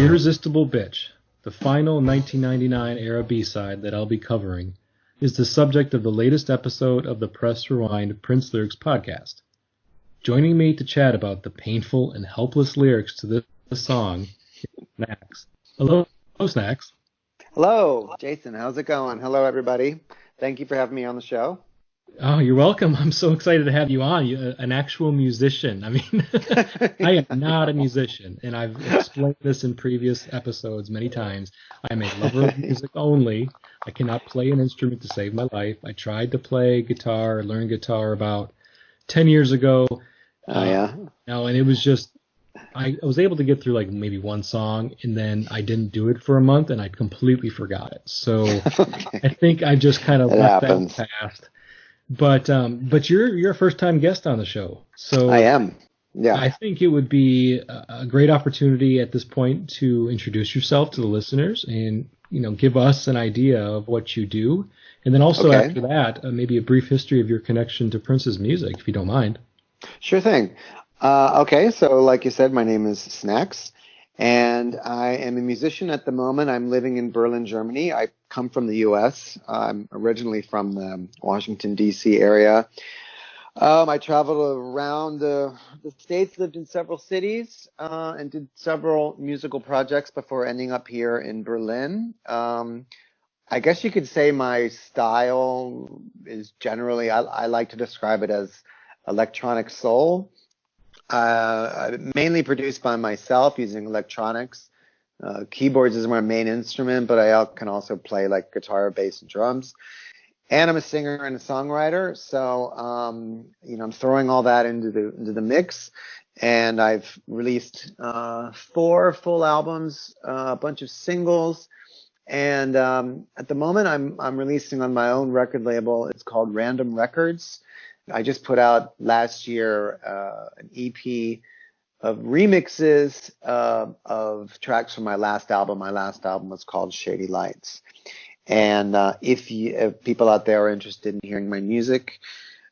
Irresistible Bitch, the final 1999 era B-side that I'll be covering, is the subject of the latest episode of the Press Rewind Prince Lyrics podcast. Joining me to chat about the painful and helpless lyrics to this song is Snax. Hello, Snax. Hello, Jason. How's it going? Hello, everybody. Thank you for having me on the show. Oh, you're welcome. I'm so excited to have you on. You're an actual musician. I mean, I am not a musician, and I've explained this in previous episodes many times. I'm a lover of music only. I cannot play an instrument to save my life. I tried to play guitar, learn guitar about 10 years ago. Oh, yeah? And it was just, I was able to get through like maybe one song, and then I didn't do it for a month, and I completely forgot it. So okay. I think I just kind of left that past. But you're a first-time guest on the show, so I am. Yeah, I think it would be a great opportunity at this point to introduce yourself to the listeners and give us an idea of what you do, and then also after that maybe a brief history of your connection to Prince's music, if you don't mind. Sure thing. Okay, so like you said, my name is Snax, and I am a musician at the moment. I'm living in Berlin, Germany. I come from the U.S. I'm originally from the Washington, D.C. area. I traveled around the States, lived in several cities, and did several musical projects before ending up here in Berlin. I guess you could say my style is generally, I like to describe it as electronic soul. Mainly produced by myself using electronics. Keyboards is my main instrument, but I can also play like guitar, bass, and drums. And I'm a singer and a songwriter, so I'm throwing all that into the mix. And I've released 4 full albums, a bunch of singles, and at the moment I'm releasing on my own record label. It's called Random Records. I just put out last year an EP of remixes of tracks from my last album. My last album was called Shady Lights. And if people out there are interested in hearing my music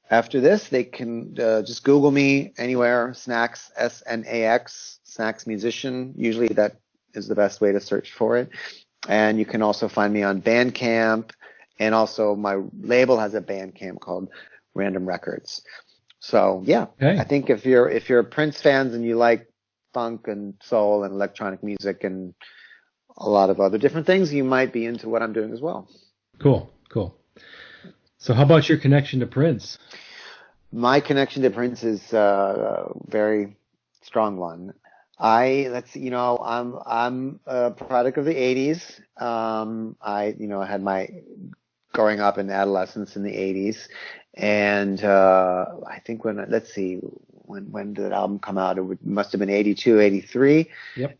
after this, they can just Google me anywhere, Snax, S-N-A-X, Snax Musician. Usually that is the best way to search for it. And you can also find me on Bandcamp. And also my label has a Bandcamp called Random Records. So yeah, okay. I think if you're Prince fans and you like funk and soul and electronic music and a lot of other different things, you might be into what I'm doing as well. Cool. So how about your connection to Prince? My connection to Prince is a very strong one. I'm a product of the 80s. I had my growing up in adolescence in the 80s. And I think when did that album come out? It must have been 82, 83. Yep.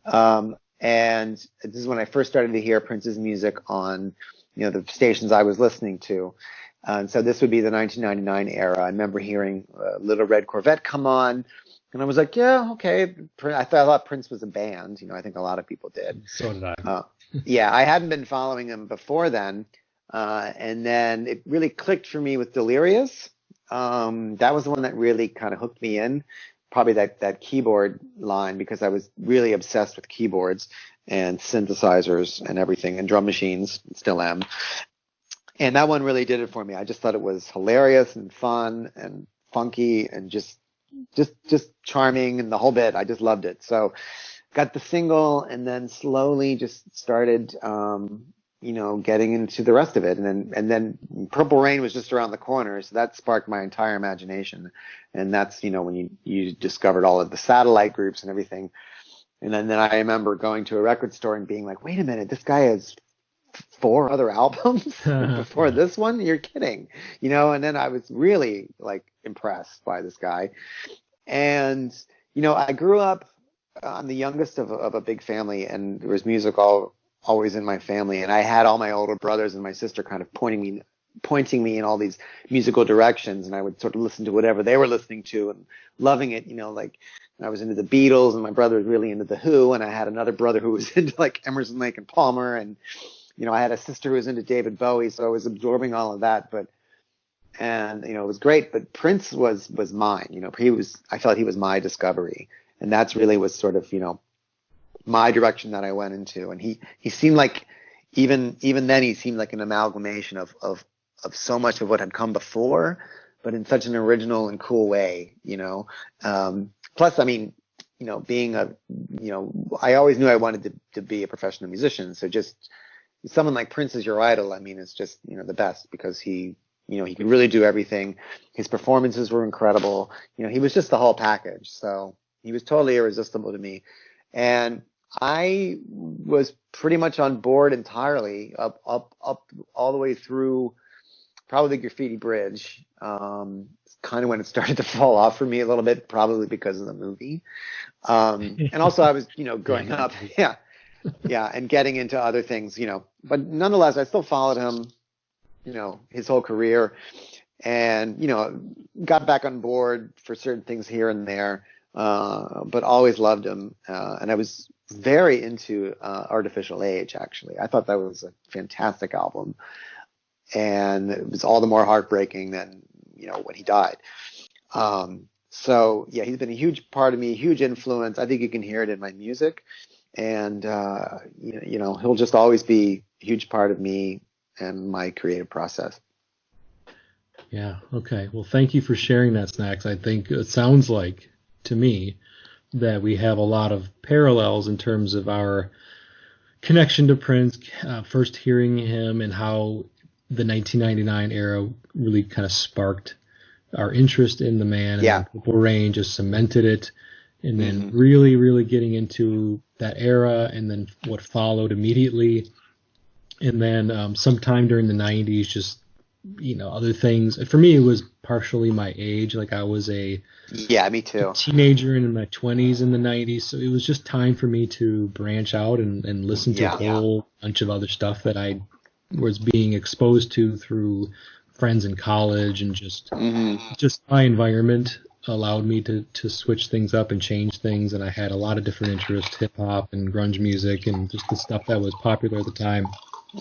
And this is when I first started to hear Prince's music on, the stations I was listening to. And so this would be the 1999 era. I remember hearing Little Red Corvette come on, and I was like, yeah, okay. I thought Prince was a band. I think a lot of people did. So did I. Yeah, I hadn't been following him before then. And then it really clicked for me with Delirious. That was the one that really kind of hooked me in, probably that keyboard line, because I was really obsessed with keyboards and synthesizers and everything and drum machines, still am. And that one really did it for me. I just thought it was hilarious and fun and funky and just charming and the whole bit. I just loved it. So got the single and then slowly just started getting into the rest of it. And then Purple Rain was just around the corner. So that sparked my entire imagination. And that's, when you discovered all of the satellite groups and everything. And then I remember going to a record store and being like, wait a minute, this guy has 4 other albums before this one? You're kidding. And then I was really like impressed by this guy. And, I grew up, I'm the youngest of a big family, and there was music always in my family, and I had all my older brothers and my sister kind of pointing me in all these musical directions, and I would sort of listen to whatever they were listening to and loving it. Like I was into the Beatles, and my brother was really into the Who, and I had another brother who was into like Emerson, Lake and Palmer, and I had a sister who was into David Bowie, so I was absorbing all of that. And it was great, but Prince was mine. I felt he was my discovery, and that's really was sort of my direction that I went into. And he seemed like, even then, he seemed like an amalgamation of so much of what had come before, but in such an original and cool way, plus, I mean, being I always knew I wanted to be a professional musician. So just someone like Prince as your idol, I mean, it's just, the best, because he could really do everything. His performances were incredible. He was just the whole package. So he was totally irresistible to me. And I was pretty much on board entirely up all the way through probably Graffiti Bridge. Kind of when it started to fall off for me a little bit, probably because of the movie. And also I was, growing up, yeah, and getting into other things, but nonetheless, I still followed him, his whole career, and, got back on board for certain things here and there, but always loved him. And I was very into Artificial Age, actually. I thought that was a fantastic album. And it was all the more heartbreaking than, when he died. So yeah, he's been a huge part of me, huge influence. I think you can hear it in my music, and he'll just always be a huge part of me and my creative process. Yeah. Okay. Well, thank you for sharing that, Snax. I think it sounds like to me that we have a lot of parallels in terms of our connection to Prince, first hearing him, and how the 1999 era really kind of sparked our interest in the man. And Purple Rain just cemented it. And then really, really getting into that era, and then what followed immediately. And then sometime during the 90s, just, other things. For me, it was partially my age. Like, I was me too. A teenager in my 20s in the 90s. So it was just time for me to branch out and listen to a whole bunch of other stuff that I was being exposed to through friends in college, and just my environment allowed me to switch things up and change things. And I had a lot of different interests, hip hop and grunge music, and just the stuff that was popular at the time.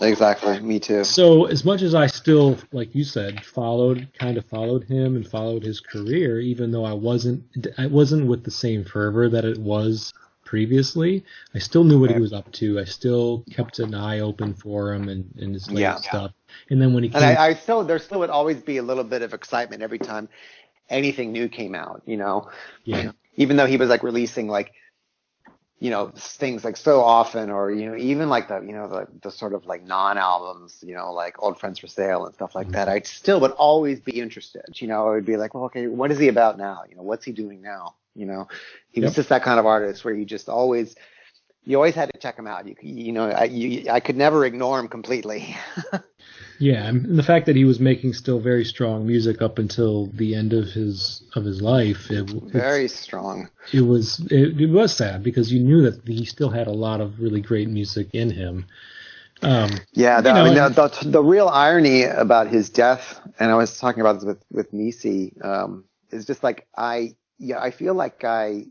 Exactly. Me too. So as much as I still, like you said, followed him and followed his career, even though I wasn't with the same fervor that it was previously, I still knew what he was up to. I still kept an eye open for him and his latest stuff. And then when he came, and there still would always be a little bit of excitement every time anything new came out, Yeah. Even though he was like releasing like, things like so often, or, even like the sort of like non-albums, like Old Friends for Sale and stuff like that, I still would always be interested. I would be like, well, okay, what is he about now? What's he doing now? He was just that kind of artist where you always had to check him out. I could never ignore him completely. Yeah, and the fact that he was making still very strong music up until the end of his life, very strong. It was sad, because you knew that he still had a lot of really great music in him. The real irony about his death, and I was talking about this with Nisi, is just like I feel like I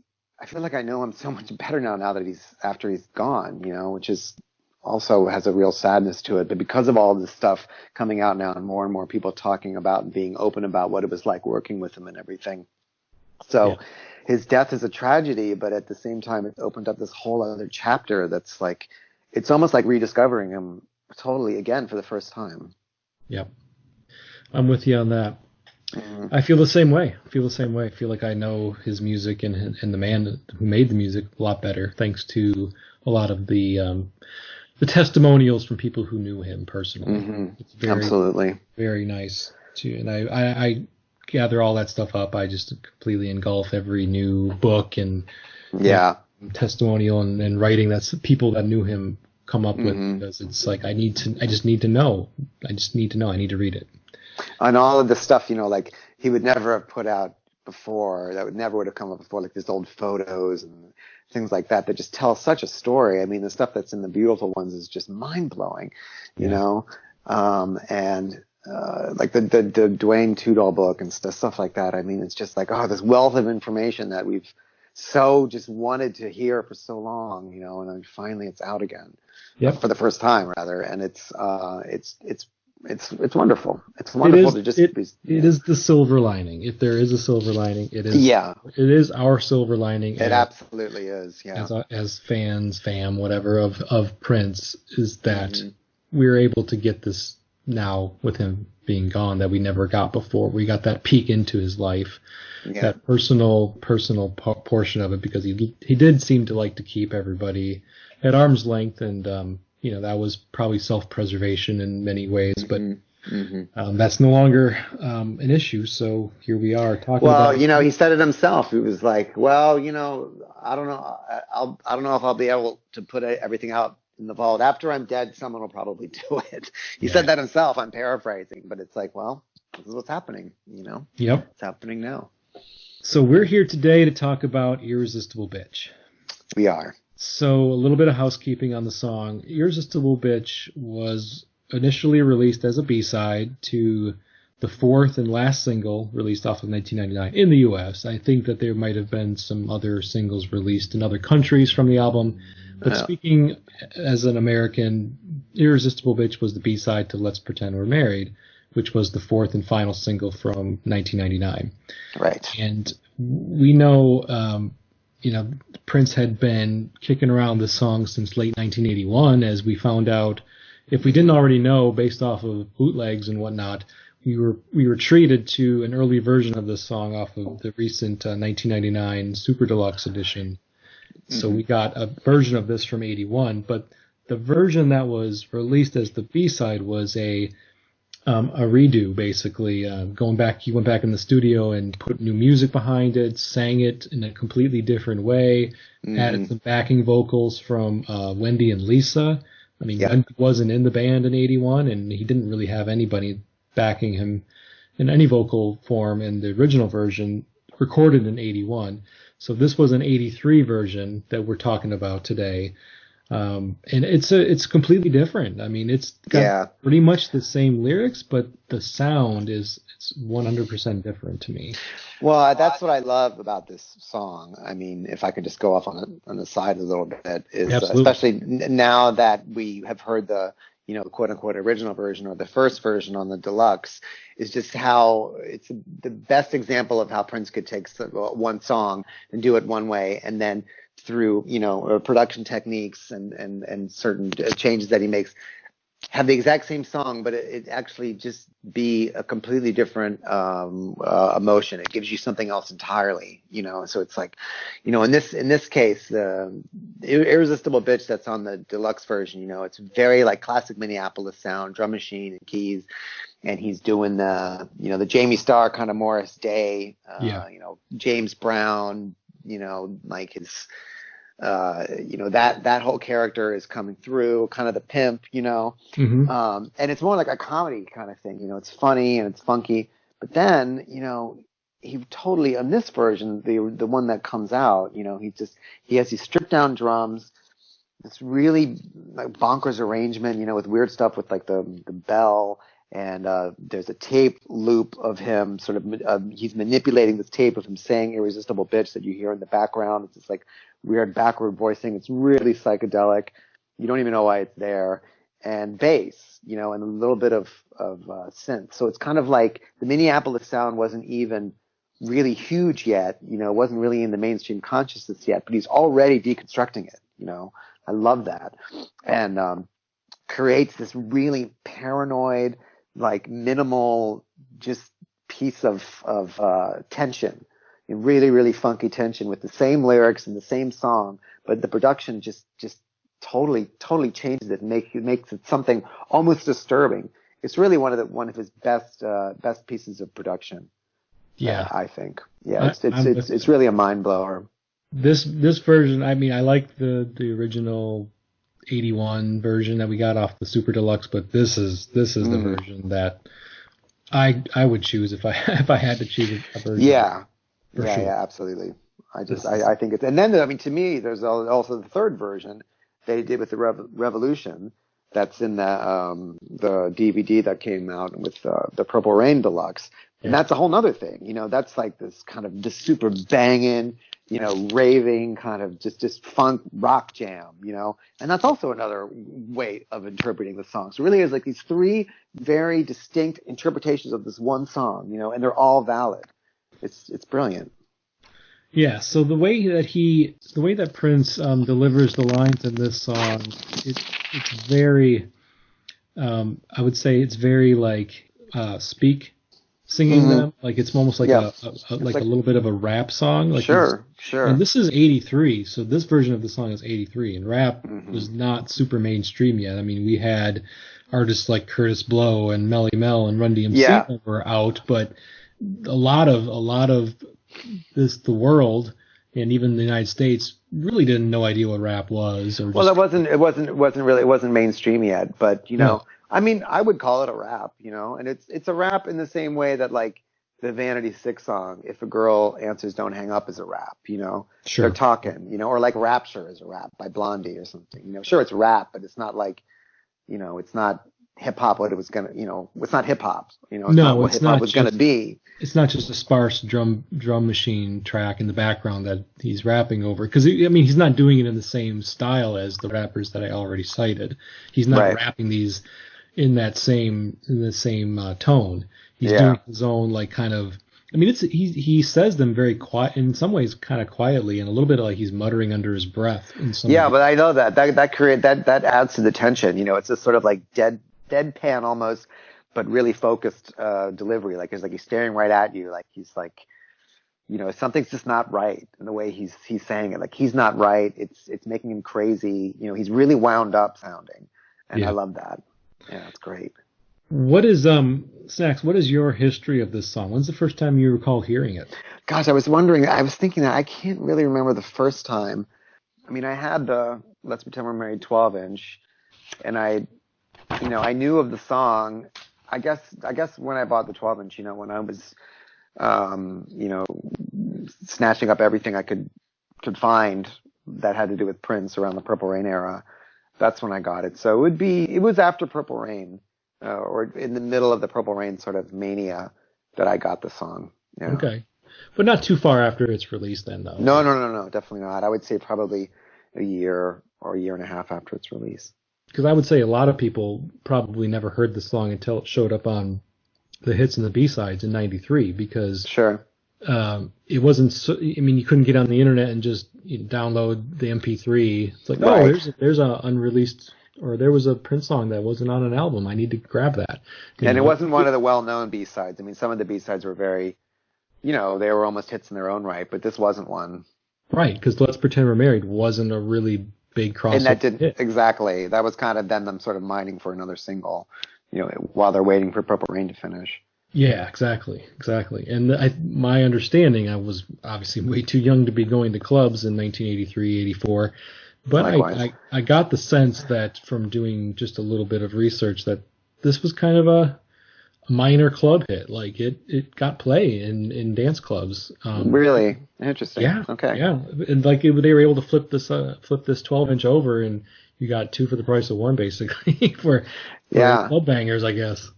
know him so much better now that after he's gone, which is also has a real sadness to it. But because of all this stuff coming out now, and more people talking about and being open about what it was like working with him and everything. So his death is a tragedy, but at the same time, it's opened up this whole other chapter that's like, it's almost like rediscovering him totally again for the first time. Yep. I'm with you on that. I feel the same way. I feel like I know his music and the man who made the music a lot better, thanks to a lot of the testimonials from people who knew him personally. It's very, absolutely very nice too. And I gather all that stuff up. I just completely engulf every new book and testimonial and writing that's people that knew him come up with, because it's like I just need to know. I need to read it. And all of the stuff, like he would never have put out before, that would have come up before, like these old photos and things like that just tell such a story. I mean, the stuff that's in the Beautiful Ones is just mind-blowing, you know? Like the Dwayne Tudor book and stuff like that. I mean, it's just like, this wealth of information that we've so just wanted to hear for so long, and then finally it's out again. For the first time, rather. And it's it's wonderful. It's wonderful to just it be. It is the silver lining. If there is a silver lining, it is. Yeah. It is our silver lining. It absolutely is. Yeah. As fans, whatever of Prince, is that Mm-hmm. we're able to get this now with him being gone that we never got before. We got that peek into his life, that personal portion of it, because he did seem to like to keep everybody at arm's length, and that was probably self-preservation in many ways, but that's no longer an issue. So here we are talking about. Well, he said it himself. He was like, well, I don't know. I don't know if I'll be able to put everything out in the vault. After I'm dead, someone will probably do it. He said that himself. I'm paraphrasing, but it's like, well, this is what's happening, Yep. It's happening now. So we're here today to talk about Irresistible Bitch. We are. So a little bit of housekeeping on the song. Irresistible Bitch was initially released as a B-side to the fourth and last single released off of 1999 in the U.S. I think that there might have been some other singles released in other countries from the album. But speaking as an American, Irresistible Bitch was the B-side to Let's Pretend We're Married, which was the fourth and final single from 1999. Right. And we know, Prince had been kicking around this song since late 1981, as we found out. If we didn't already know, based off of bootlegs and whatnot, we were treated to an early version of this song off of the recent 1999 Super Deluxe edition. So we got a version of this from 81, but the version that was released as the B-side was a redo, basically. He went back in the studio and put new music behind it, sang it in a completely different way, added some backing vocals from Wendy and Lisa. I mean, Wendy wasn't in the band in 81, and he didn't really have anybody backing him in any vocal form in the original version, recorded in 81. So this was an 83 version that we're talking about today. And it's completely different. I mean, it's got pretty much the same lyrics, but the sound it's 100% different to me. Well, that's what I love about this song. I mean, if I could just go off on the side a little bit, is especially now that we have heard the quote unquote original version or the first version on the deluxe, is just how it's the best example of how Prince could take one song and do it one way, and then through production techniques and certain changes that he makes, have the exact same song, but it actually just be a completely different emotion. It gives you something else entirely, So it's like, in this case, the Irresistible Bitch that's on the deluxe version, it's very like classic Minneapolis sound, drum machine and keys, and he's doing the Jamie Starr kind of Morris Day, James Brown, like his. That whole character is coming through, kind of the pimp, and it's more like a comedy kind of thing, it's funny and it's funky, but then, he totally, on this version, the one that comes out, he has these stripped down drums, this really like bonkers arrangement, with weird stuff with like the bell, and there's a tape loop of him sort of he's manipulating this tape of him saying Irresistible Bitch that you hear in the background. It's just like weird backward voicing. It's really psychedelic. You don't even know why it's there. And bass, and a little bit of synth. So it's kind of like the Minneapolis sound wasn't even really huge yet, wasn't really in the mainstream consciousness yet, but he's already deconstructing it, I love that. And creates this really paranoid, like minimal, just piece of tension, really, really funky tension with the same lyrics and the same song, but the production just totally changes it and makes it something almost disturbing. It's really one of his best pieces of production. Yeah, I think. Yeah, it's really a mind blower. This version, I mean, I like the original 81 version that we got off the Super Deluxe, but this is the version that I would choose if I had to choose a version. Yeah, sure. Yeah, absolutely. I think it's, and then I mean, to me, there's also the third version they did with the Revolution. That's in the DVD that came out with the Purple Rain Deluxe. And that's a whole nother thing. That's like this kind of just super banging, raving kind of just funk rock jam, and that's also another way of interpreting the song. So it really is like these three very distinct interpretations of this one song, and they're all valid. It's brilliant. Yeah. So the way that Prince delivers the lines in this song, it's very, I would say it's very like speak. Singing them like it's almost like a little bit of a rap song. Like sure. And this is '83, so this version of the song is '83, and rap was not super mainstream yet. I mean, we had artists like Curtis Blow and Melly Mel and Run DMC that were out, but a lot of the world and even the United States really didn't know idea what rap was. It wasn't mainstream yet, but No. I mean, I would call it a rap, and it's a rap in the same way that like the Vanity 6 song, If a Girl Answers Don't Hang Up, is a rap, Sure. They're talking, or like Rapture is a rap by Blondie or something, sure, it's rap, but it's not like, it's not hip hop what it was gonna, it's not hip hop, it's not what hip hop was gonna be. It's not just a sparse drum machine track in the background that he's rapping over, because he's not doing it in the same style as the rappers that I already cited. He's not rapping these in the same tone. He's doing his own like kind of. I mean, he says them very quiet, in some ways, kind of quietly, and a little bit like he's muttering under his breath. But I know that adds to the tension. It's this sort of like deadpan almost, but really focused delivery. Like he's staring right at you. Like he's like, something's just not right in the way he's saying it. Like he's not right. It's making him crazy. He's really wound up sounding, and I love that. Yeah, it's great. What is Snax? What is your history of this song? When's the first time you recall hearing it? Gosh, I was wondering. I was thinking that I can't really remember the first time. I mean, I had the Let's Pretend We're Married 12-inch, and I knew of the song. I guess when I bought the 12-inch, when I was, snatching up everything I could find that had to do with Prince around the Purple Rain era. That's when I got it. So it was after Purple Rain, or in the middle of the Purple Rain sort of mania that I got the song. Yeah. Okay. But not too far after its release then, though. No, definitely not. I would say probably a year or a year and a half after its release. Because I would say a lot of people probably never heard the song until it showed up on the hits and the B-sides in '93, because it wasn't. You couldn't get on the internet and just download the MP3. It's like, there's a unreleased, or there was a Prince song that wasn't on an album. I need to grab that. And it wasn't one of the well-known B-sides. I mean, some of the B-sides were very, they were almost hits in their own right, but this wasn't one. Right, because Let's Pretend We're Married wasn't a really big crossover and that didn't hit. Exactly. That was kind of them sort of mining for another single, while they're waiting for Purple Rain to finish. Yeah, exactly. And my understanding, I was obviously way too young to be going to clubs in 1983, 84, but I got the sense that from doing just a little bit of research that this was kind of a minor club hit. Like it got play in dance clubs. Really interesting. Yeah. Okay. Yeah, and like they were able to flip this 12-inch over, and you got two for the price of one, basically for club bangers, I guess.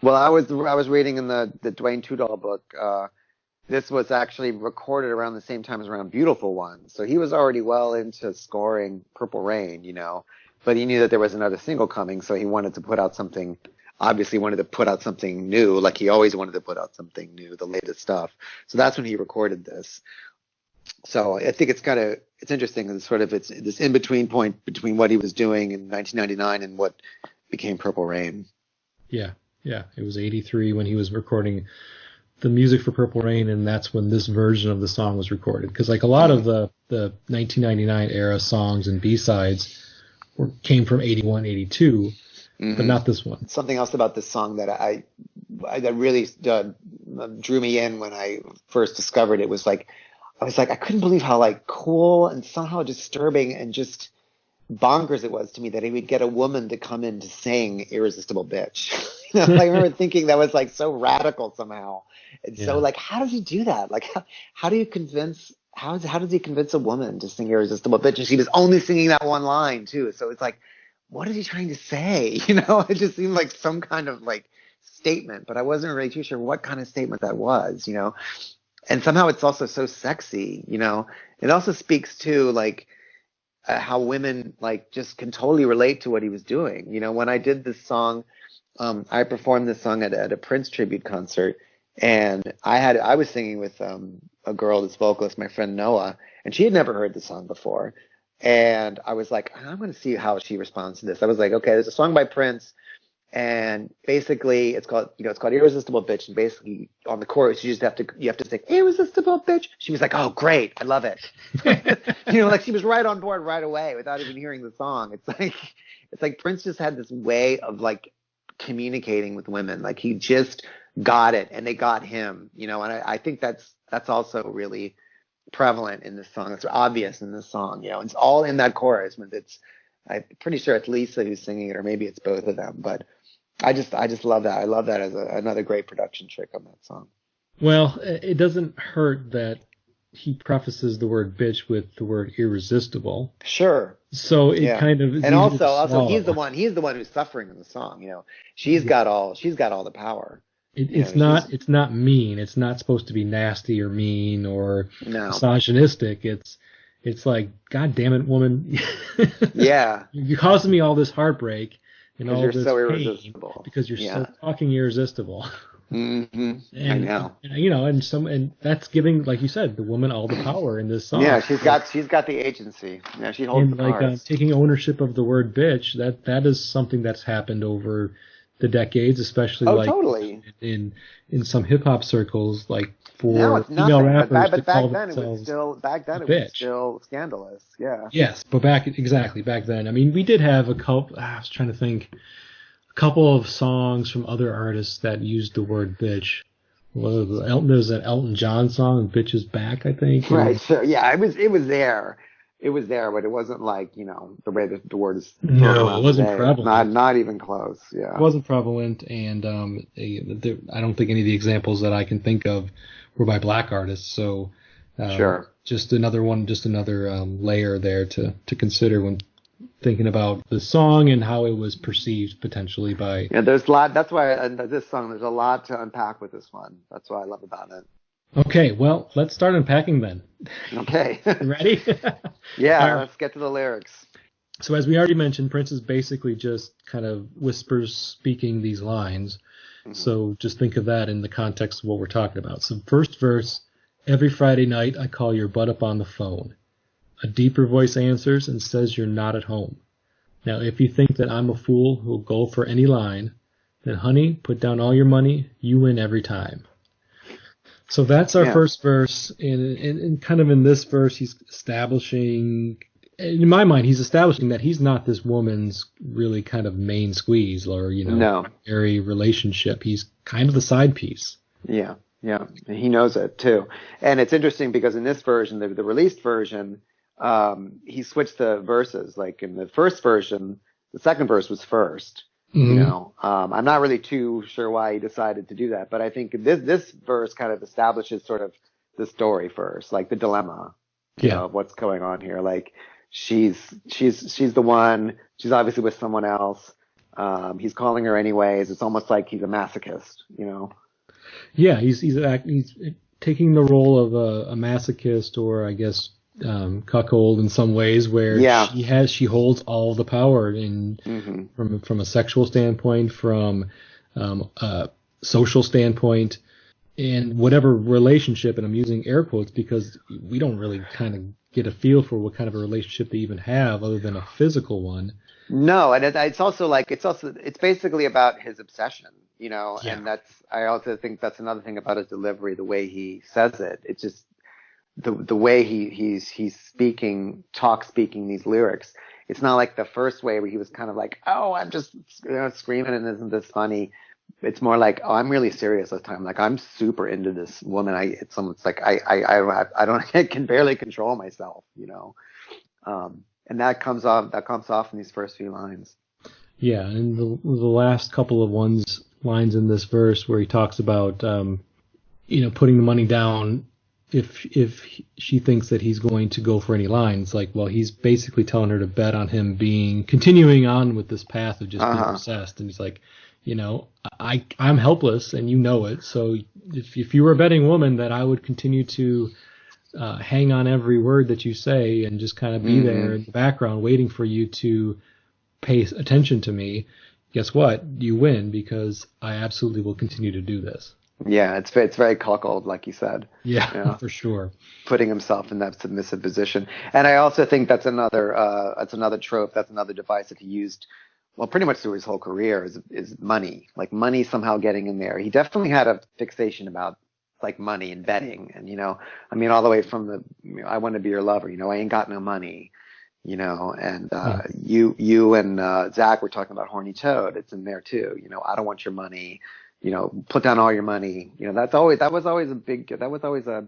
Well, I was reading in the Dwayne Tudall book. This was actually recorded around the same time as around Beautiful One, so he was already well into scoring Purple Rain, but he knew that there was another single coming, so he wanted to put out something. Obviously wanted to put out something new, like he always wanted to put out something new, the latest stuff. So that's when he recorded this. So I think it's interesting. It's this in-between point between what he was doing in 1999 and what became Purple Rain. Yeah. It was 83 when he was recording the music for Purple Rain, and that's when this version of the song was recorded. Because like a lot of the 1999 era songs and B-sides came from 81, 82. Mm-hmm. But not this one. Something else about this song that that really drew me in when I first discovered it was like, I couldn't believe how like cool and somehow disturbing and just bonkers it was to me that he would get a woman to come in to sing Irresistible Bitch. I remember thinking that was like so radical somehow. And so like, how does he do that? Like, how do you convince, how does he convince a woman to sing Irresistible Bitch? And she was only singing that one line too. So it's like, what is he trying to say? It just seemed like some kind of like statement, but I wasn't really too sure what kind of statement that was, And somehow it's also so sexy, It also speaks to like how women like just can totally relate to what he was doing. When I did this song, I performed this song at a Prince tribute concert, and I was singing with a girl, this vocalist, my friend Noah, and she had never heard the song before. And I was like, I'm going to see how she responds to this. I was like, okay, there's a song by Prince, and basically it's called Irresistible Bitch. And basically on the chorus, you have to sing Irresistible Bitch. She was like, oh, great. I love it. Like she was right on board right away without even hearing the song. It's like Prince just had this way of like communicating with women. Like he just got it and they got him, and I think that's also really prevalent in this song. It's obvious in this song, it's all in that chorus. I'm pretty sure it's Lisa who's singing it, or maybe it's both of them, but I just love that. I love that as another great production trick on that song. Well, it doesn't hurt that he prefaces the word bitch with the word irresistible. Sure. So it kind of, and also he's the one who's suffering in the song. She's got all the power. It's not mean. It's not supposed to be nasty or mean or misogynistic. It's like, God damn it, woman. Yeah. You're causing me all this heartbreak and all this so pain irresistible. because you're so fucking irresistible. Mm-hmm. And, I know. And that's giving, like you said, the woman all the power in this song. Yeah, she's got the agency. Yeah, she holds the power. Taking ownership of the word bitch, that is something that's happened over the decades, especially totally. in some hip hop circles, like for now it's female nothing. rappers But to call back then themselves it was still scandalous. Yeah. Yes, but back then. I mean, we did have a couple. I was trying to think, a couple of songs from other artists that used the word bitch. Well, there's that Elton John song, "Bitch Is Back," I think. Right. So yeah, it was there. It was there, but it wasn't like, the way that the word is. No, it wasn't prevalent. Not even close. Yeah. It wasn't prevalent, and I don't think any of the examples that I can think of were by black artists. So, sure. Just another layer there to consider when thinking about the song and how it was perceived potentially by. Yeah, there's a lot. That's why this song, there's a lot to unpack with this one. That's what I love about it. Okay, well, let's start unpacking then. Okay. Ready? Yeah, let's get to the lyrics. So as we already mentioned, Prince is basically just kind of whispers speaking these lines. Mm-hmm. So just think of that in the context of what we're talking about. So first verse, every Friday night I call your butt up on the phone. A deeper voice answers and says you're not at home. Now if you think that I'm a fool who'll go for any line, then honey, put down all your money, you win every time. So that's our first verse, and kind of in this verse, he's establishing, in my mind, that he's not this woman's really kind of main squeeze or, primary relationship. He's kind of the side piece. Yeah, he knows it too. And it's interesting because in this version, the released version, he switched the verses. Like in the first version, the second verse was first. Mm-hmm. I'm not really too sure why he decided to do that, but I think this verse kind of establishes sort of the story first, like the dilemma, of what's going on here. Like she's the one, she's obviously with someone else. He's calling her anyways. It's almost like he's a masochist, Yeah, he's taking the role of a masochist, or I guess cuckold in some ways, where she holds all the power from a sexual standpoint, from a social standpoint, and whatever relationship, and I'm using air quotes because we don't really kind of get a feel for what kind of a relationship they even have other than a physical one. No, and it's basically about his obsession, and I also think that's another thing about his delivery, the way he says it. It's just the way he's speaking these lyrics. It's not like the first way where he was kind of like, oh, I'm just screaming and isn't this funny. It's more like, oh, I'm really serious this time. Like I'm super into this woman. I can barely control myself, and that comes off in these first few lines. Yeah, and the last couple of lines in this verse where he talks about putting the money down if she thinks that he's going to go for any lines, like, well, he's basically telling her to bet on him continuing on with this path of just being obsessed. And he's like, I'm helpless and you know it. So if you were a betting woman that I would continue to hang on every word that you say and just kind of be there in the background waiting for you to pay attention to me, guess what? You win, because I absolutely will continue to do this. Yeah, it's very cuckold, like you said. Yeah, for sure. Putting himself in that submissive position. And I also think that's another trope, that's another device that he used, well, pretty much through his whole career, is money. Like money somehow getting in there. He definitely had a fixation about like money and betting, and all the way from I want to be your lover, I ain't got no money, and you and Zach were talking about horny toad. It's in there too. I don't want your money. Put down all your money. That was always a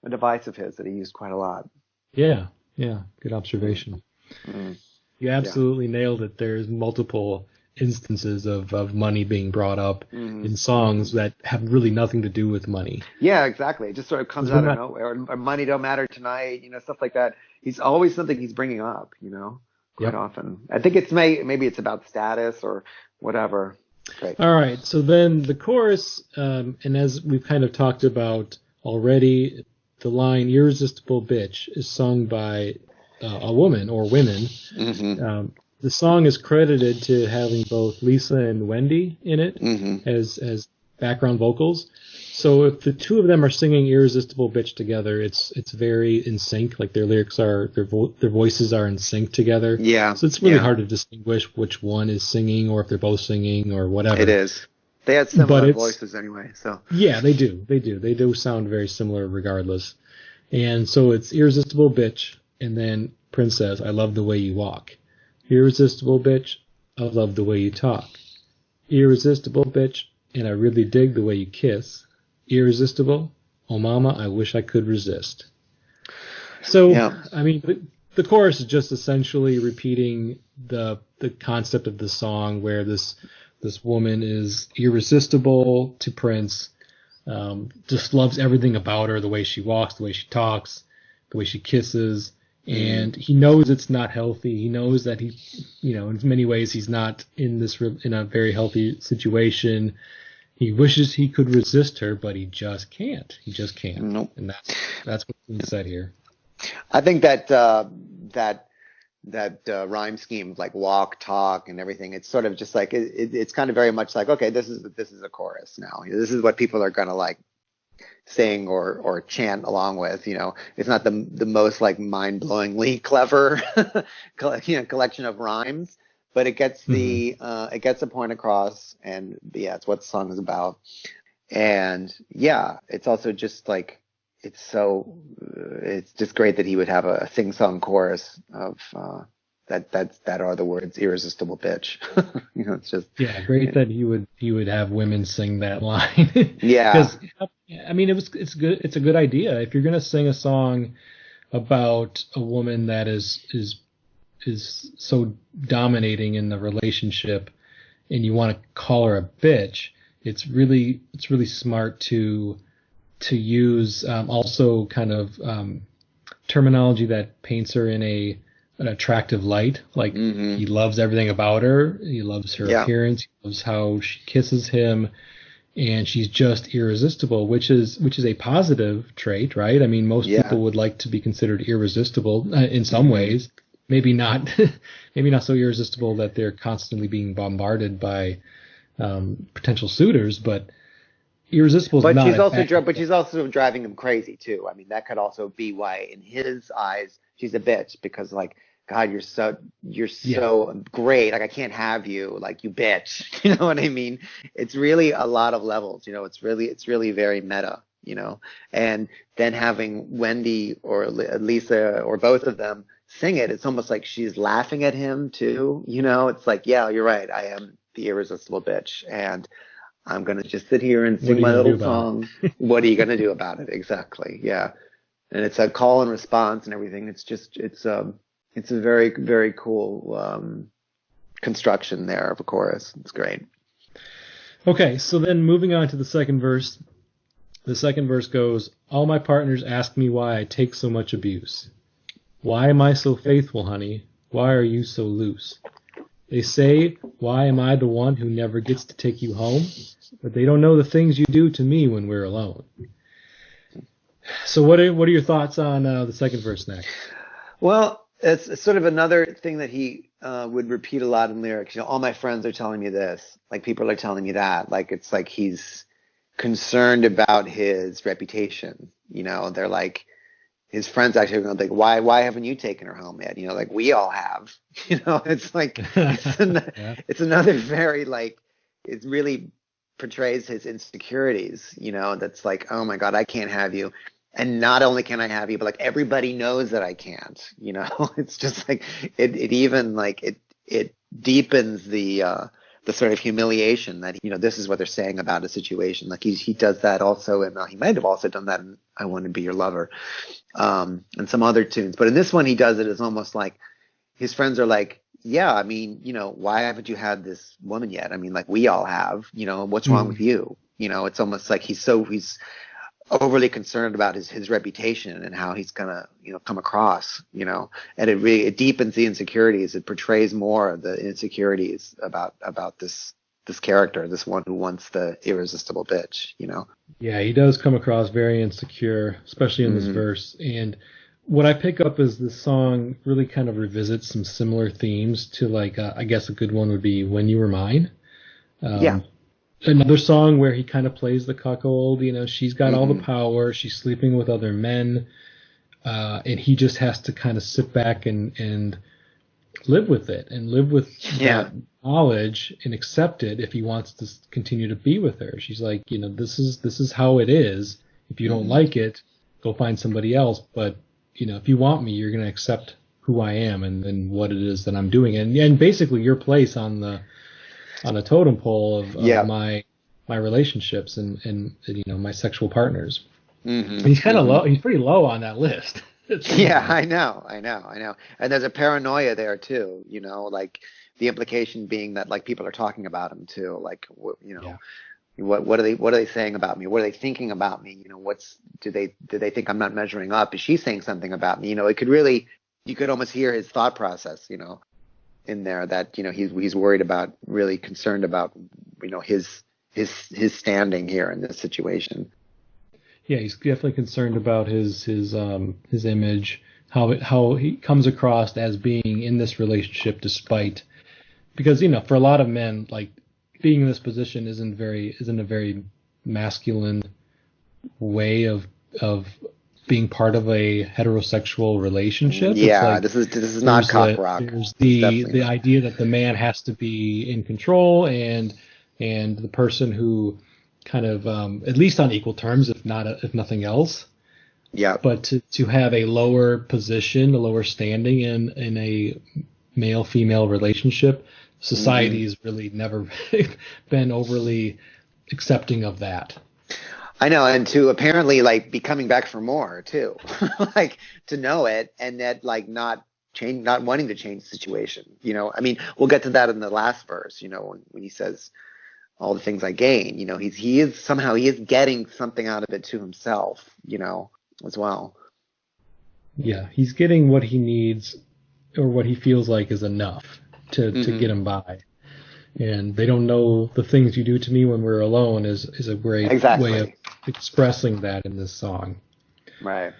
device of his that he used quite a lot. Yeah. Good observation. Mm-hmm. You absolutely nailed it. There's multiple instances of money being brought up in songs that have really nothing to do with money. Yeah, exactly. It just sort of comes out of nowhere. Or money don't matter tonight, stuff like that. He's always something he's bringing up, quite often. I think it's maybe it's about status or whatever. Great. All right. So then the chorus, and as we've kind of talked about already, the line "Irresistible Bitch" is sung by a woman or women. Mm-hmm. The song is credited to having both Lisa and Wendy in it as background vocals. So if the two of them are singing "Irresistible Bitch" together, it's very in sync. Like their lyrics are, their voices are in sync together. Yeah. So it's really hard to distinguish which one is singing or if they're both singing or whatever. It is. They had similar voices anyway. So yeah, they do. They do sound very similar regardless. And so it's "Irresistible Bitch," and then Prince says, "I love the way you walk." "Irresistible bitch, I love the way you talk. Irresistible bitch, and I really dig the way you kiss. Irresistible, oh mama, I wish I could resist." So, the chorus is just essentially repeating the concept of the song, where this woman is irresistible to Prince, just loves everything about her, the way she walks, the way she talks, the way she kisses. And he knows it's not healthy. He knows that he, in many ways, he's not in a very healthy situation. He wishes he could resist her, but he just can't. He just can't. Nope. And that's what's being said here. I think that rhyme scheme, like walk, talk, and everything, it's sort of just like it's kind of very much like, okay, this is a chorus now. This is what people are gonna like sing or chant along with. It's not the most like mind-blowingly clever collection of rhymes, but it gets it gets the point across, and it's what the song is about. And it's also just like it's just great that he would have a sing-song chorus of that are the words "irresistible bitch." It's just great that he would have women sing that line. Yeah, because it's good. It's a good idea if you're gonna sing a song about a woman that is so dominating in the relationship, and you want to call her a bitch. It's really smart to use also kind of terminology that paints her in an attractive light. Like he loves everything about her. He loves her appearance. He loves how she kisses him, and she's just irresistible, which is a positive trait, right? I mean, most people would like to be considered irresistible in some ways. Maybe not so irresistible that they're constantly being bombarded by potential suitors, but irresistible. But she's also driving him crazy too. I mean, that could also be why, in his eyes, she's a bitch, because like, God, you're so great. Like, I can't have you. Like, you bitch. You know what I mean? It's really a lot of levels. It's really very meta. And then having Wendy or Lisa or both of them sing it, it's almost like she's laughing at him too. It's like, yeah, you're right. I am the irresistible bitch, and I'm going to just sit here and sing my little song. What are you going to do about it? Exactly. Yeah. And it's a call and response and everything. It's a very, very cool construction there of a chorus. It's great. Okay. So then moving on to the second verse, The second verse goes, all my partners ask me why I take so much abuse. Why am I so faithful, honey? Why are you so loose? They say, why am I the one who never gets to take you home? But they don't know the things you do to me when we're alone. So what are your thoughts on the second verse next? Well, it's sort of another thing that he would repeat a lot in lyrics. You know, all my friends are telling me this. Like, people are telling me that. Like, it's like he's concerned about his reputation. You know, they're like, his friends actually are going to think, why haven't you taken her home yet? You know, like, we all have. You know, it's like, it's another very, like, it really portrays his insecurities, you know, that's like, oh my God, I can't have you. And not only can I have you, but like everybody knows that I can't, you know. It's just like it even like it deepens the sort of humiliation that, you know, this is what they're saying about a situation. Like he does that also, and he might have also done that in I Want to Be Your Lover, and some other tunes. But in this one, he does it as almost like his friends are like, yeah, I mean, you know, why haven't you had this woman yet? I mean, like, we all have, you know, what's wrong with you? You know, it's almost like he's overly concerned about his reputation and how he's gonna, you know, come across, you know, and it deepens the insecurities. It portrays more of the insecurities about this character, this one who wants the irresistible bitch, you know. Yeah, he does come across very insecure, especially in this verse. And what I pick up is this song really kind of revisits some similar themes to, like, I guess a good one would be When You Were Mine. Yeah. Another song where he kind of plays the cuckold, you know, she's got all the power, she's sleeping with other men, and he just has to kind of sit back and live with it and live with that knowledge and accept it if he wants to continue to be with her. She's like, you know, this is how it is. If you don't like it, go find somebody else. But, you know, if you want me, you're going to accept who I am and what it is that I'm doing. And basically your place on the totem pole of my relationships and you know, my sexual partners. He's kind of low. He's pretty low on that list. Yeah, I know. And there's a paranoia there too, you know, like the implication being that, like, people are talking about him too. Like, you know, what are they saying about me? What are they thinking about me? You know, do they think I'm not measuring up? Is she saying something about me? You know, you could almost hear his thought process, you know, in there, that, you know, he's worried about, really concerned about, you know, his standing here in this situation. Yeah, he's definitely concerned about his image, how he comes across as being in this relationship, despite, because, you know, for a lot of men, like, being in this position isn't a very masculine way of being part of a heterosexual relationship. Yeah, it's like, this is not cock rock. There's the idea that the man has to be in control and the person who kind of at least on equal terms, if nothing else. Yeah. But to have a lower position, a lower standing in a male-female relationship, society's really never been overly accepting of that. I know, and to apparently, like, be coming back for more too, like, to know it, and that, like, not wanting to change the situation. You know, I mean, we'll get to that in the last verse. You know, when he says all the things I gain. You know, he is getting something out of it to himself. You know, as well. Yeah, he's getting what he needs or what he feels like is enough to get him by. And they don't know the things you do to me when we're alone is a great way of expressing that in this song. Right.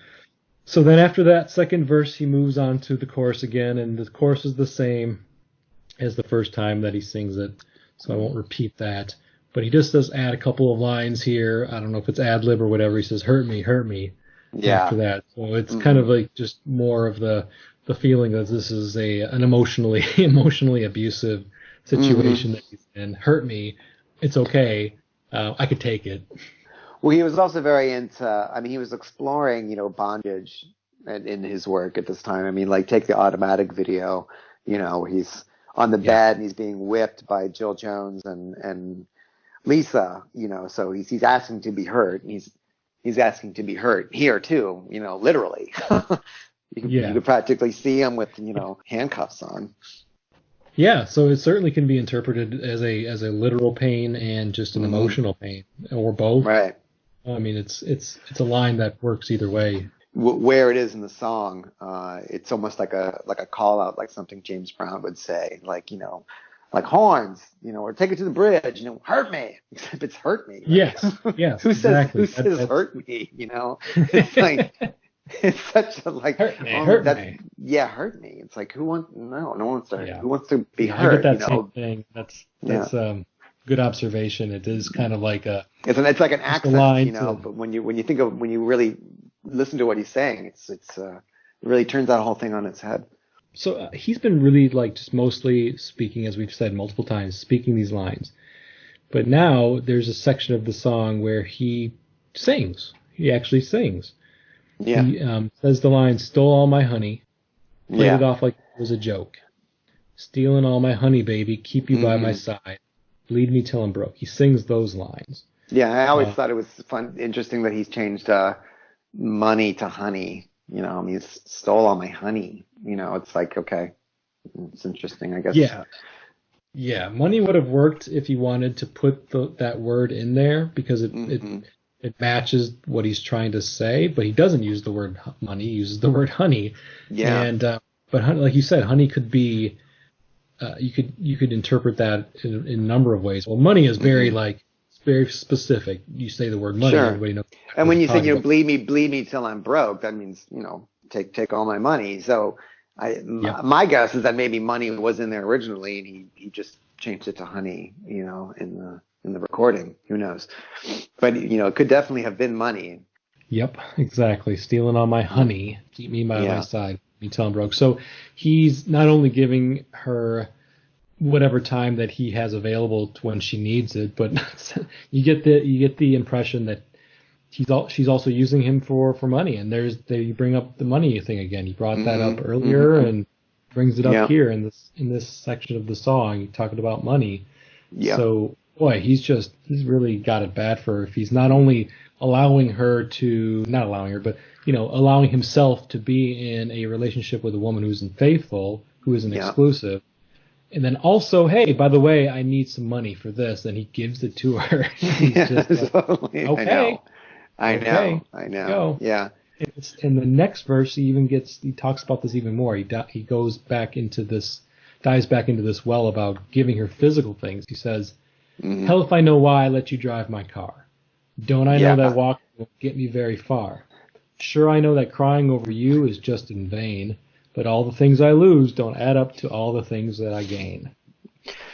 So then after that second verse, he moves on to the chorus again, and the chorus is the same as the first time that he sings it, so I won't repeat that. But he just does add a couple of lines here. I don't know if it's ad lib or whatever. He says, hurt me, after that. So it's kind of like just more of the feeling that this is an emotionally abusive situation that he's in. Hurt me, it's okay, I could take it. Well, he was also very into, I mean, he was exploring, you know, bondage in his work at this time. I mean, like, take the Automatic video, you know, he's on the bed and he's being whipped by Jill Jones and Lisa, you know, so he's asking to be hurt. He's asking to be hurt here too, you know, literally. You could practically see him with, you know, handcuffs on. Yeah, so it certainly can be interpreted as a literal pain and just an emotional pain, or both. Right. I mean, it's a line that works either way. Where it is in the song, it's almost like a call out, like something James Brown would say, like, like horns, or take it to the bridge, hurt me, except it's hurt me. Yes, yes, exactly. Who says hurt me? It's like, it's such a like, hurt me. Yeah, hurt me. It's like, no one wants to, Yeah. who wants to be Yeah, hurt? I get that same thing. That's good observation. It is kind of like it's like an accent, line but when you really listen to what he's saying, it really turns that whole thing on its head. So he's been really like just mostly speaking, as we've said multiple times, speaking these lines. But now there's a section of the song where he sings. He actually sings. Yeah. He says the line, "Stole all my honey," played it off like it was a joke. "Stealing all my honey, baby, keep you by my side. Bleed me till I'm broke." He sings those lines. Yeah, I always thought it was interesting that he's changed money to honey. He stole all my honey. It's like, okay, it's interesting, I guess. Yeah. Yeah, money would have worked if he wanted to put that word in there because it matches what he's trying to say, but he doesn't use the word money, he uses the word honey. Yeah. And but honey, like you said, honey could be you could interpret that in a number of ways. Well, money is very very specific. You say the word money, sure. Everybody knows. And when you say bleed me till I'm broke, that means take all my money. So my guess is that maybe money was in there originally, and he just changed it to honey, in the recording. Who knows? But it could definitely have been money. Yep, exactly. Stealing all my honey, keep me by my side, me till I'm broke. So he's not only giving her whatever time that he has available to when she needs it, but you get the impression that she's also using him for money. And you bring up the money thing again. He brought that up earlier and brings it up here in this section of the song. He's talking about money. Yeah. So boy, he's really got it bad for her if he's not only allowing himself to be in a relationship with a woman who's unfaithful, who isn't exclusive. And then also, hey, by the way, I need some money for this, and he gives it to her. He's just like, okay. I know. Go. Yeah. In the next verse, he talks about this even more. He dives back into this well about giving her physical things. He says, "Hell if I know why I let you drive my car. Don't I know that walking won't get me very far? Sure, I know that crying over you is just in vain. But all the things I lose don't add up to all the things that I gain."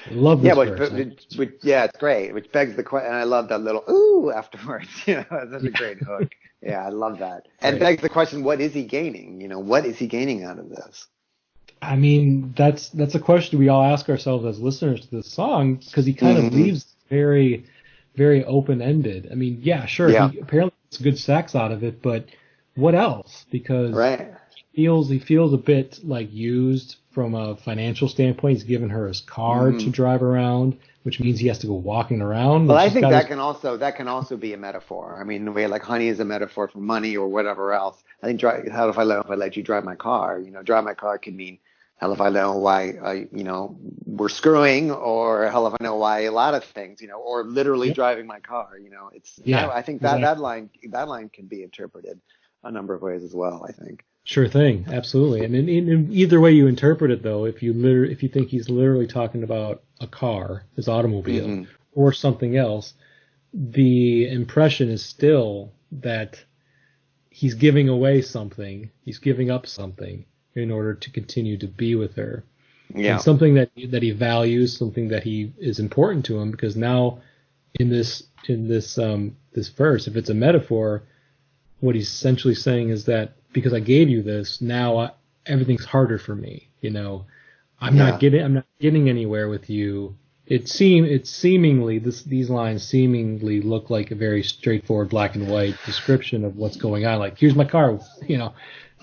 I love this verse. It's great. Which begs the question, and I love that little ooh afterwards. That's a great hook. Yeah, I love that. And begs the question, what is he gaining? What is he gaining out of this? I mean, that's a question we all ask ourselves as listeners to this song, because he kind of leaves very, very open-ended. I mean, sure, he apparently gets good sex out of it, but what else? Because he feels a bit like used from a financial standpoint. He's given her his car to drive around, which means he has to go walking around. Well, I think that can also be a metaphor. I mean, the way like honey is a metaphor for money or whatever else. I think hell if I let you drive my car. Drive my car can mean hell if I know why we're screwing, or hell if I know why a lot of things, or literally driving my car. I think that line can be interpreted a number of ways as well, I think. Sure thing, absolutely. And in either way you interpret it, though, if you think he's literally talking about a car, his automobile, or something else, the impression is still that he's giving away something, he's giving up something in order to continue to be with her. Yeah. And something that he values, something that is important to him, because now in this verse, if it's a metaphor, what he's essentially saying is that because I gave you this, now everything's harder for me. I'm not getting anywhere with you. These lines seemingly look like a very straightforward black and white description of what's going on. Like, here's my car,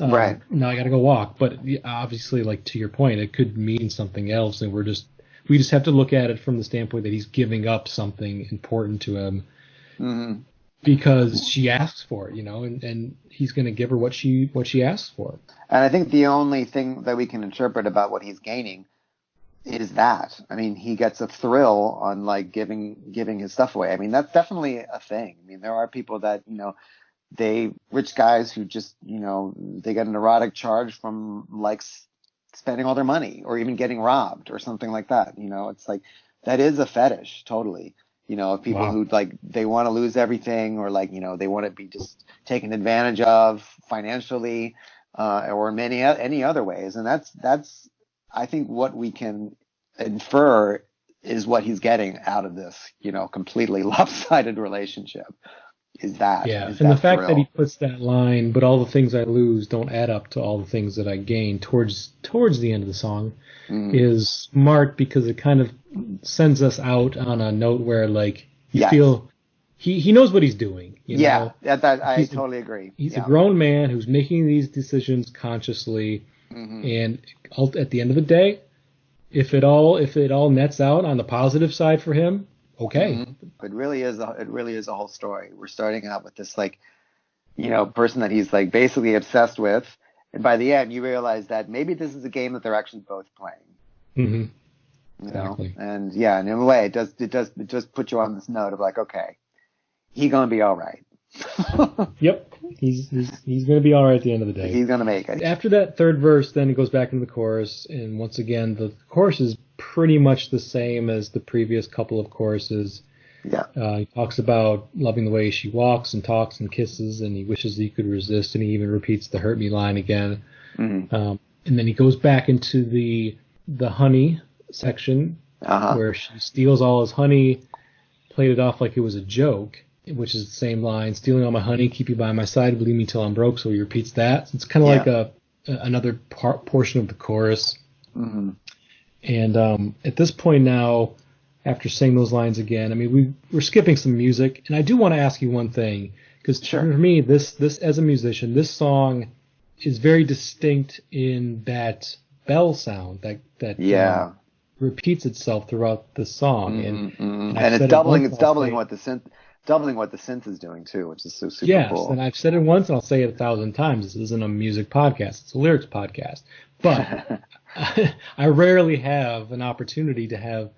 right. Now I got to go walk. But obviously, like, to your point, it could mean something else, and we just have to look at it from the standpoint that he's giving up something important to him. Because she asks for it, and he's going to give her what she asks for. And I think the only thing that we can interpret about what he's gaining is that. I mean, he gets a thrill on like giving his stuff away. I mean, that's definitely a thing. I mean, there are people that, rich guys who just, they get an erotic charge from like spending all their money or even getting robbed or something like that. It's like that is a fetish, totally. People Wow. who like they want to lose everything or like, they want to be just taken advantage of financially, or in any other ways. And that's I think what we can infer is what he's getting out of this, completely lopsided relationship is that Yeah, is and the that fact that he thrill. puts that line, but all the things I lose don't add up to all the things that I gain towards the end of the song Mm. is smart because it kind of sends us out on a note where like you Yes. feel he knows what he's doing, Yeah, that I He's a, totally agree. he's a Yeah. grown man who's making these decisions consciously, Hmm. and at the end of the day, if it all nets out on the positive side for him, Hmm. okay. It really is a whole story. We're starting out with this like, person that he's like basically obsessed with, and by the end you realize that maybe this is a game that they're actually both playing. Hmm. Exactly. And yeah, and in a way it does put you on this note of like, okay, he gonna be all right. Yep, he's gonna be all right at the end of the day. He's gonna make it. After that third verse, then it goes back into the chorus, and once again, the chorus is pretty much the same as the previous couple of choruses. Yeah. He talks about loving the way she walks and talks and kisses, and he wishes he could resist, and he even repeats the "hurt me" line again. Hmm. And then he goes back into the honey section Uh-huh. where she steals all his honey, played it off like it was a joke, which is the same line, stealing all my honey, keep you by my side, believe me till I'm broke. So he repeats that. So it's kind of Yeah. like another portion of the chorus. Hmm. And at this point now, after saying those lines again, I mean, we're skipping some music, and I do want to ask you one thing, because Sure. for me, this as a musician, this song is very distinct in that bell sound that Yeah. repeats itself throughout the song, and I've And it's said it doubling once, it's and I'll doubling say what the synth is doing too, which is so super yes, cool. and I've said it once, and I'll say it 1,000 times. This isn't a music podcast; it's a lyrics podcast. But I rarely have an opportunity to have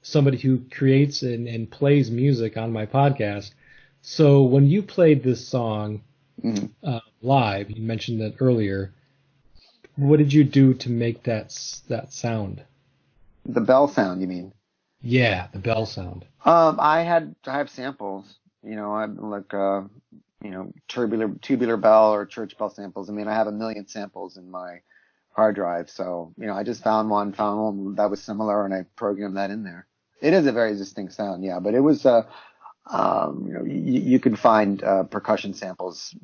somebody who creates and plays music on my podcast. So when you played this song Mhm. live, you mentioned that earlier. What did you do to make that sound? The bell sound, you mean? Yeah, the bell sound. I have samples. I'm like tubular bell or church bell samples. I mean, I have a million samples in my hard drive. So, I just found one that was similar, and I programmed that in there. It is a very distinct sound, yeah. But it was you can find percussion samples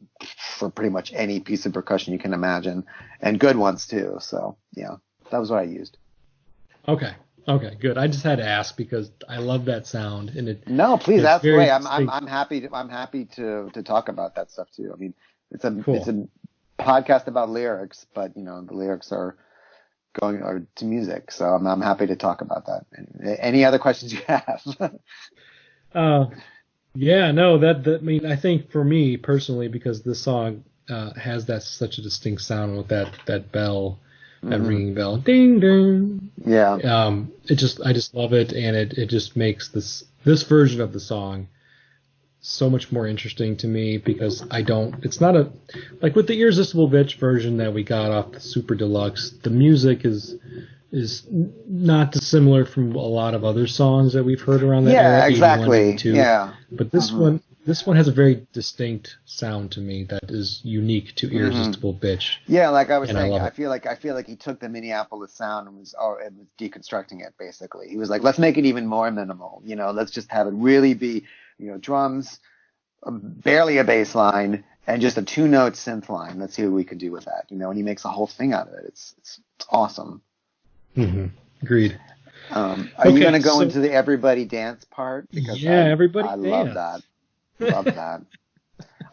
for pretty much any piece of percussion you can imagine, and good ones too. So, yeah, that was what I used. Okay. Okay, good. I just had to ask because I love that sound, and No, please it's ask very away. I'm distinct. I'm happy to talk about that stuff too. I mean, it's Cool. a podcast about lyrics, but the lyrics are to music, so I'm happy to talk about that. Any other questions you have? Uh, yeah, no, I mean, I think for me personally, because this song has that such a distinct sound with that bell, that Hmm. ringing bell, ding ding. Yeah. I just love it, and it just makes this version of the song so much more interesting to me because it's not like with the Irresistible Bitch version that we got off the Super Deluxe, the music is not dissimilar from a lot of other songs that we've heard around that era, Yeah, 81, exactly. 82. Yeah. But Hmm. this one has a very distinct sound to me that is unique to Hmm. Irresistible Bitch, Yeah, like I was and I saying, love I it. feel like he took the Minneapolis sound and was deconstructing it basically. He was like, let's make it even more minimal. Let's just have it really be, drums, barely a bass line, and just a two-note synth line. Let's see what we can do with that. And he makes a whole thing out of it. It's awesome. Hmm. Agreed. Are you going Okay, to go so into the everybody dance part? Because yeah, everybody I love that. dance. Love that.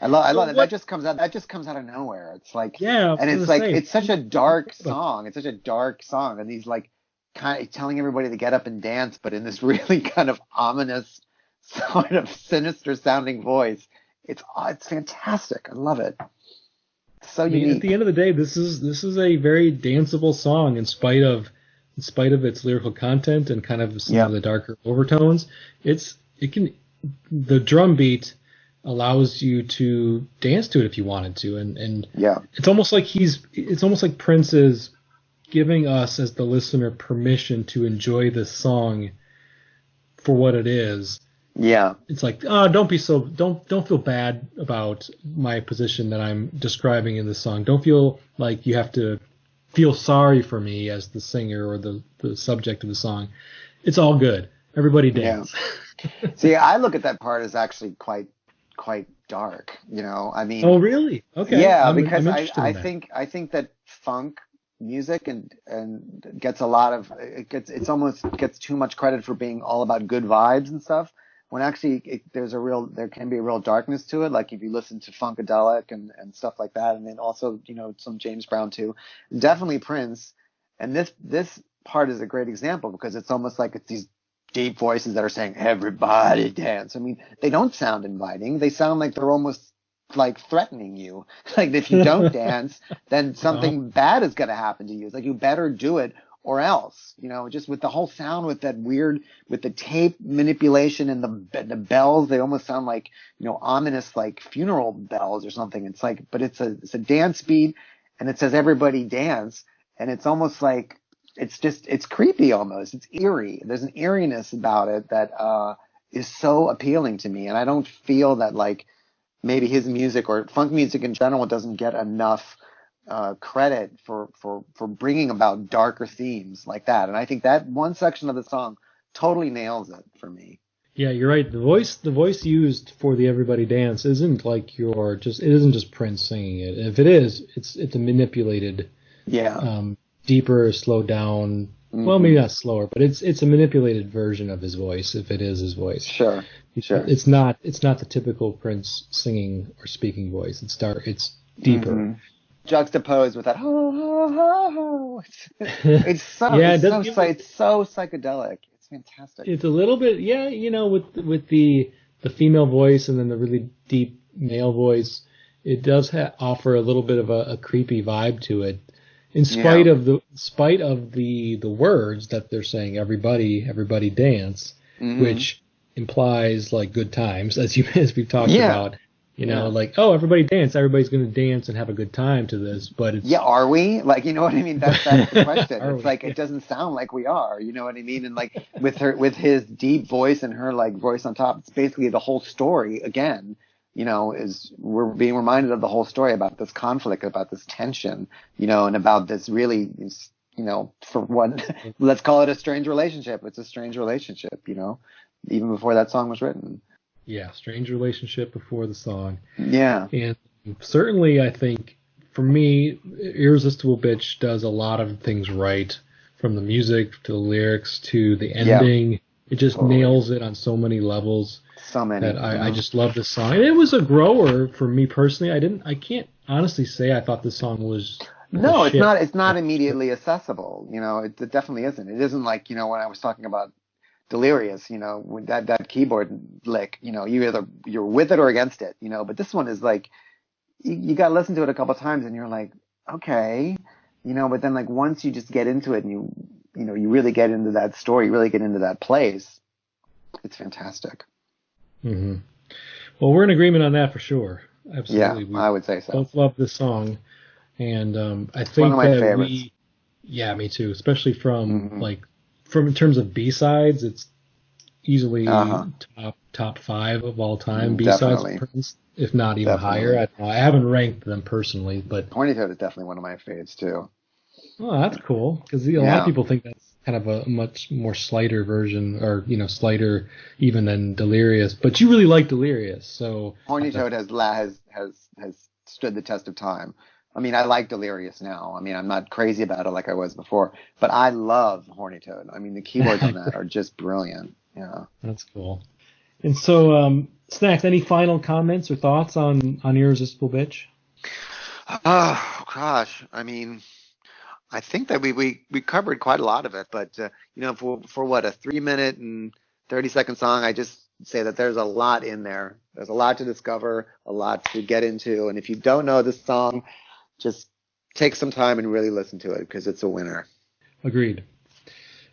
I So love that. That what? just comes out. That just comes out of nowhere. It's like, Yeah, I was and gonna it's like say. it's such a dark But song. It's such a dark song, and he's like kind of telling everybody to get up and dance, but in this really kind of ominous, sort of sinister sounding voice. It's fantastic. I love it. It's so I mean, at the unique. end of the day, this is a very danceable song in spite of in spite of its lyrical content and kind of some Yeah. of the darker overtones, the drum beat allows you to dance to it if you wanted to, and Yeah. it's almost like Prince is giving us as the listener permission to enjoy this song for what it is. Yeah. It's like, don't feel bad about my position that I'm describing in this song. Don't feel like you have to feel sorry for me as the singer or the subject of the song. It's all good. Everybody dance. Yeah. See, I look at that part as actually quite dark, you know. I mean, oh really? Okay. yeah, I'm because interested I in that. think that funk music and gets a lot of it's almost gets too much credit for being all about good vibes and stuff. When actually there can be a real darkness to it. Like if you listen to Funkadelic and stuff like that, and then also, you know, some James Brown too, definitely Prince. And this part is a great example because it's almost like it's these deep voices that are saying everybody dance. I mean, they don't sound inviting. They sound like they're almost like threatening you. Like if you don't dance, then something bad is going to happen to you. It's like you better do it or else, you know, just with the whole sound, with that weird, with the tape manipulation and the bells, they almost sound like, you know, ominous, like funeral bells or something. It's like, but it's a dance beat and it says everybody dance. And it's almost like, it's creepy almost. It's eerie. There's an eeriness about it that, is so appealing to me. And I don't feel that like maybe his music or funk music in general doesn't get enough credit for bringing about darker themes like that. And I think that one section of the song totally nails it for me. Yeah, you're right. The voice used for the Everybody Dance isn't like it isn't just Prince singing it. If it is, it's a manipulated, deeper, slowed down. Mm-hmm. Well, maybe not slower, but it's a manipulated version of his voice. If it is his voice, sure. It's not the typical Prince singing or speaking voice. It's deeper. Mm-hmm. Juxtaposed with that it's so it's so psychedelic. It's fantastic. It's a little bit, you know, with the female voice and then the really deep male voice, it does offer a little bit of a creepy vibe to it. In spite of the words that they're saying, everybody dance, mm-hmm. which implies like good times, as we've talked about. You know, like, oh, everybody dance. Everybody's going to dance and have a good time to this. But it's... Yeah, are we? Like, you know what I mean? That's the question. It's like, it doesn't sound like we are. You know what I mean? And like with his deep voice and her like voice on top, it's basically the whole story again, you know, we're being reminded of the whole story about this conflict, about this tension, you know, and about this really, you know, for one, let's call it a strange relationship. It's a strange relationship, you know, even before that song was written. Yeah, strange relationship before the song. Yeah. And certainly I think, for me, Irresistible Bitch does a lot of things right, from the music to the lyrics to the ending. Yeah. It just nails it on so many levels. So many. That I just love this song. And it was a grower for me personally. I can't honestly say I thought this song was... No, it's not immediately accessible. You know, it definitely isn't. It isn't like, you know, when I was talking about Delirious, you know, with that keyboard lick, you know, you're with it or against it, you know, but this one is like, you got to listen to it a couple of times and you're like, okay, you know, but then like once you just get into it and you know, you really get into that story, you really get into that place, it's fantastic. Mm-hmm. Well, we're in agreement on that for sure. Absolutely. Yeah, I would say so. Both love this song. And I think one of my favorites. Me too, especially from in terms of B-sides, it's easily top 5 of all time B-sides of Prince, if not even higher. I haven't ranked them personally, but Horny Toad is definitely one of my faves too. Oh, that's cool, because a lot of people think that's kind of a much more slighter version, or, you know, slighter even than Delirious. But you really like Delirious, so Horny Toad has stood the test of time. I mean, I like Delirious now. I mean, I'm not crazy about it like I was before, but I love Horny Toad. I mean, the keyboards on that are just brilliant. Yeah. That's cool. And so, Snax, any final comments or thoughts on Irresistible Bitch? Oh, gosh. I mean, I think that we covered quite a lot of it, but, you know, for what, a 3-minute and 30-second song, I just say that there's a lot in there. There's a lot to discover, a lot to get into. And if you don't know this song, just take some time and really listen to it, because it's a winner. Agreed.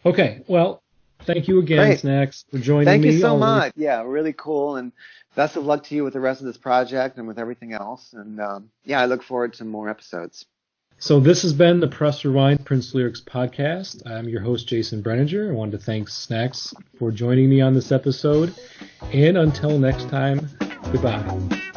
Okay, well, thank you again, Great. Snax, for joining Thank me. you so Always. much. Yeah, really cool. And best of luck to you with the rest of this project and with everything else. And yeah, I look forward to more episodes. So this has been the Press Rewind Prince Lyrics podcast. I'm your host, Jason Brenninger. I wanted to thank Snax for joining me on this episode. And until next time, goodbye.